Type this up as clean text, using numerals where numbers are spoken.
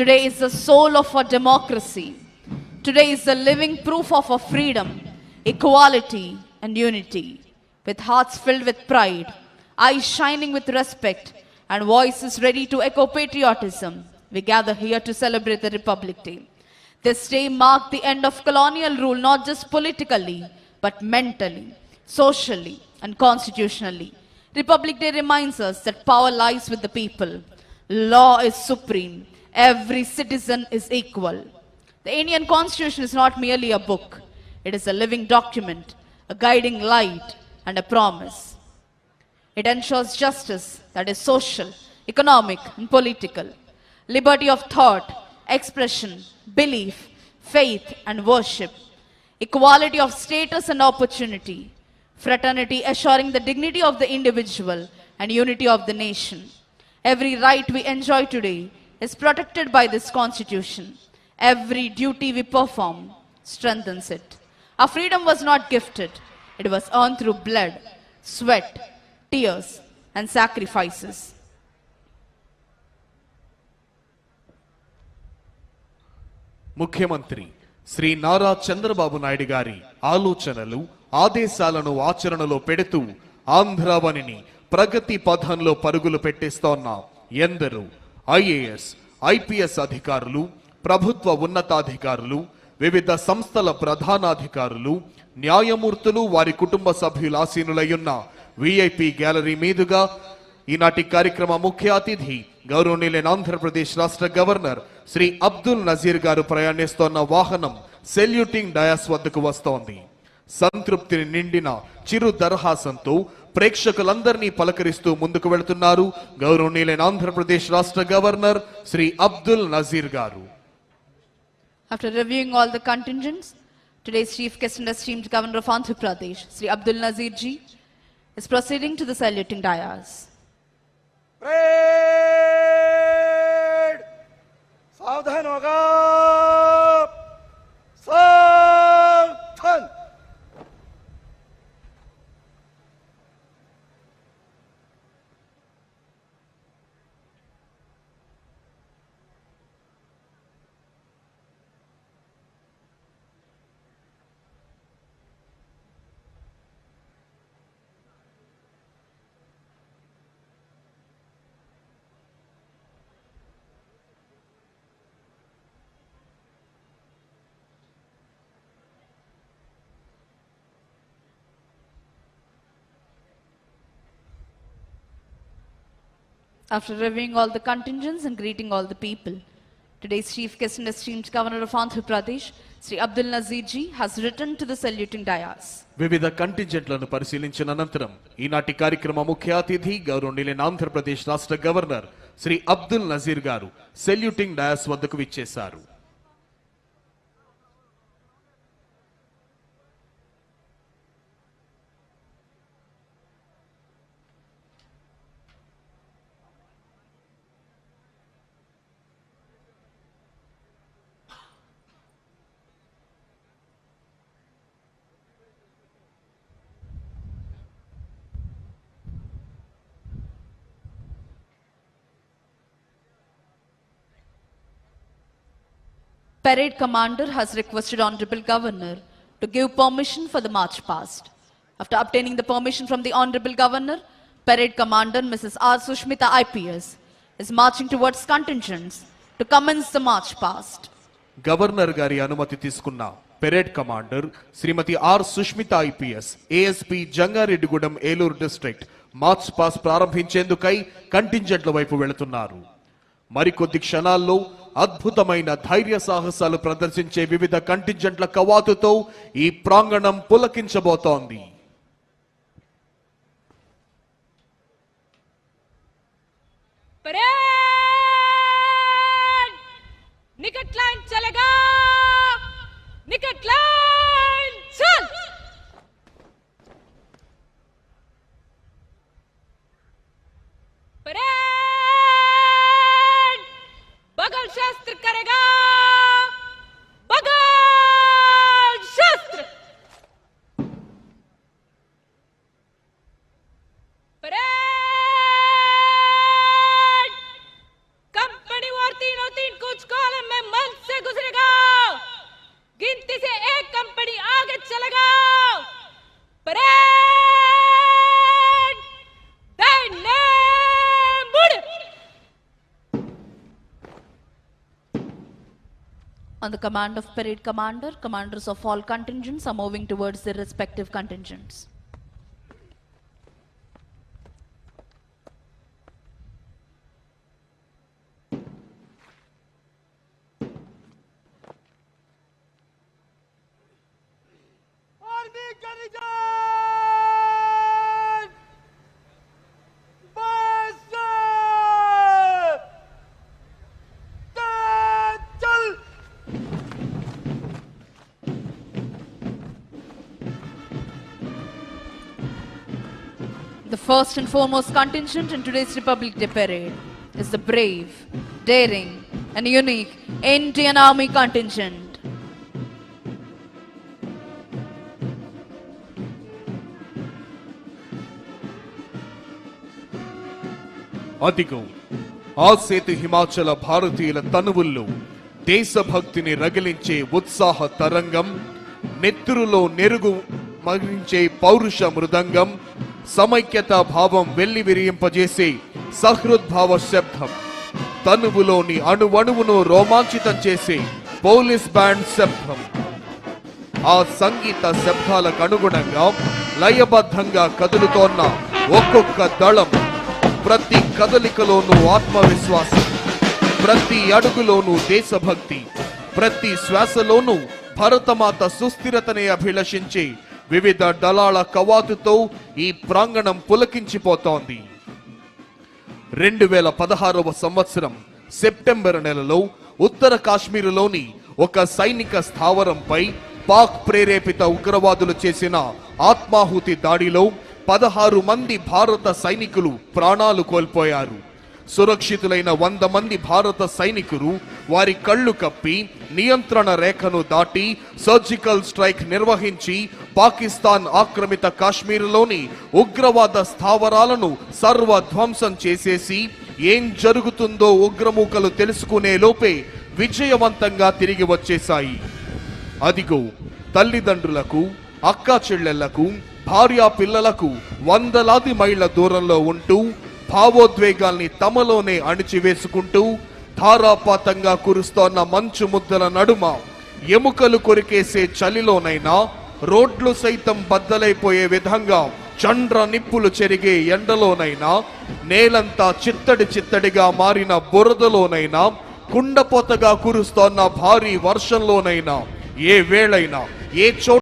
Today is the soul of our democracy. Today is the living proof of our freedom, equality, and unity. With hearts filled with pride, eyes shining with respect, and voices ready to echo patriotism, we gather here to celebrate the Republic Day. This day marked the end of colonial rule not just politically, but mentally, socially, and constitutionally. Republic Day reminds us that power lies with the people. Law is supreme. Every citizen is equal. The Indian Constitution is not merely a book. It is a living document, a guiding light, and a promise. It ensures justice that is social, economic, and political, liberty of thought, expression, belief, faith, and worship, equality of status and opportunity, fraternity assuring the dignity of the individual, and unity of the nation. Every right we enjoy today is protected by this Constitution. Every duty we perform strengthens it. Our freedom was not gifted. It was earned through blood, sweat, tears, and sacrifices. ముఖ్యమంత్రి శ్రీ నారా చంద్రబాబు నాయుడు గారి ఆలోచనలు ఆదేశాలను ఆచరణలో పెడుతూ ఆంధ్రావనిని ప్రగతి పథంలో పరుగులు పెట్టిస్తోన్న ఎందరో IAS IPS అధికారులు, ప్రభుత్వ ఉన్నతాధికారులు, వివిధ సంస్థల ప్రధానాధికారులు, న్యాయమూర్తులు, వారి కుటుంబ సభ్యుల ఆసీనులయ్యున్న విఐపి గ్యాలరీ మీదుగా ఈనాటి కార్యక్రమ ముఖ్య అతిథి గౌరవనీయులైన ఆంధ్రప్రదేశ్ రాష్ట్ర గవర్నర్ శ్రీ అబ్దుల్ నజీర్ గారు ప్రయాణిస్తోన్న వాహనం సెల్యూటింగ్ డయాస్ వద్దకు వస్తోంది. సంతృప్తిని నిండిన చిరు దరహాసంతో ప్రేక్షకులందరినీ పలకరిస్తూ ముందుకు వెళుతున్నారు గౌరవనీయులైన ఆంధ్రప్రదేశ్ రాష్ట్ర గవర్నర్ శ్రీ అబ్దుల్ నజీర్ గారు. After reviewing all the contingents, today's chief guest and esteemed governor of Andhra Pradesh, Sri Abdul Nazir ji, is proceeding to the saluting dais. Parade! सावधान होगा सावधान. After reviewing all the contingents and greeting all the people, today's chief guest and esteemed governor of Andhra Pradesh, Sri Abdul Nazir ji, has returned to the saluting dais. వివిధ కంటింజెంట్లను పరిశీలించిన అనంతరం ఈనాటి కార్యక్రమ ముఖ్య అతిథి గౌరవనీయులైన ఆంధ్రప్రదేశ్ రాష్ట్ర గవర్నర్ శ్రీ అబ్దుల్ నజీర్ గారు సెల్యూటింగ్ డయాస్ వద్దకు విచ్చేశారు. Parade commander has requested Honorable Governor to give permission for the march past. After obtaining the permission from the Honorable Governor, Parade Commander Mrs. R. Sushmita IPS is marching towards contingents to commence the march past. Governor గారి అనుమతి తీసుకున్న parade commander Shrimati R Sushmita IPS ASP Jangareddygudem Eluru district march past ప్రారంభించేందుకై కంటింజెంట్ల వైపు వెళుతున్నారు. మరికొద్ది క్షణాల్లో అద్భుతమైన ధైర్య సాహసాలు ప్రదర్శించే వివిధ కంటింజెంట్ల కవాతుతో ఈ ప్రాంగణం పులకించబోతోంది. निकट लाइन चलेगा, निकट लाइन चल. परेड बगल शस्त्र करेगा, बगल शस्त्र. परेड कंपनी और 303 कुछ को On the command of parade commander, commanders of all contingents are moving towards their respective contingents. Army करिजन बस चल The first and foremost contingent in today's Republic Day parade is the brave, daring, and unique Indian Army contingent. అదిగో ఆ సేతు హిమాచల భారతీయుల తనువుల్లో దేశభక్తిని రగిలించే ఉత్సాహ తరంగం, నెత్తురులో నెరుగు మరించే పౌరుష మృదంగం, సమైక్యతా భావం వెల్లివిరియింపజేసే సహృద్భావ శబ్దం, తనువులోని అణువణువును రోమాంచితం చేసే పోలీస్ బ్యాండ్ శబ్దం. ఆ సంగీత శబ్దాలకు అనుగుణంగా లయబద్ధంగా కదులుతోన్న ఒక్కొక్క దళం, ప్రతి కదలికలోనూ ఆత్మవిశ్వాసం, ప్రతి అడుగులోనూ దేశభక్తి, ప్రతి శ్వాసలోనూ భరతమాత సుస్థిరతనే అభిలషించే వివిధ దళాల కవాతుతో ఈ ప్రాంగణం పులకించిపోతోంది. 2016వ సంవత్సరం సెప్టెంబర్ నెలలో ఉత్తర కాశ్మీరులోని ఒక సైనిక స్థావరంపై పాక్ ప్రేరేపిత ఉగ్రవాదులు చేసిన ఆత్మాహుతి దాడిలో 16 మంది భారత సైనికులు ప్రాణాలు కోల్పోయారు. సురక్షితులైన 100 మంది భారత సైనికులు వారి కళ్ళు కప్పి నియంత్రణ రేఖను దాటి సర్జికల్ స్ట్రైక్ నిర్వహించి పాకిస్తాన్ ఆక్రమిత కాశ్మీరులోని ఉగ్రవాద స్థావరాలను సర్వధ్వంసం చేసేసి ఏం జరుగుతుందో ఉగ్రమూకలు తెలుసుకునే లోపే విజయవంతంగా తిరిగి వచ్చేశాయి. అదిగో తల్లిదండ్రులకు, అక్కా చెల్లెళ్లకు, భార్యా పిల్లలకు వందలాది మైళ్ళ దూరంలో ఉంటూ భావోద్వేగాల్ని తమలోనే అణిచివేసుకుంటూ ధారాపాతంగా కురుస్తోన్న మంచు ముద్దల నడుమ ఎముకలు కొరికేసే చలిలోనైనా రోడ్లు సైతం బద్దలైపోయే విధంగా చండ్ర నిప్పులు చెరిగే ఎండలోనైనా, నేలంతా చిత్తడి చిత్తడిగా మారిన బురదలోనైనా, కుండపోతగా కురుస్తోన్న భారీ వర్షంలోనైనా, ఏ వేళైనా ఏ చోట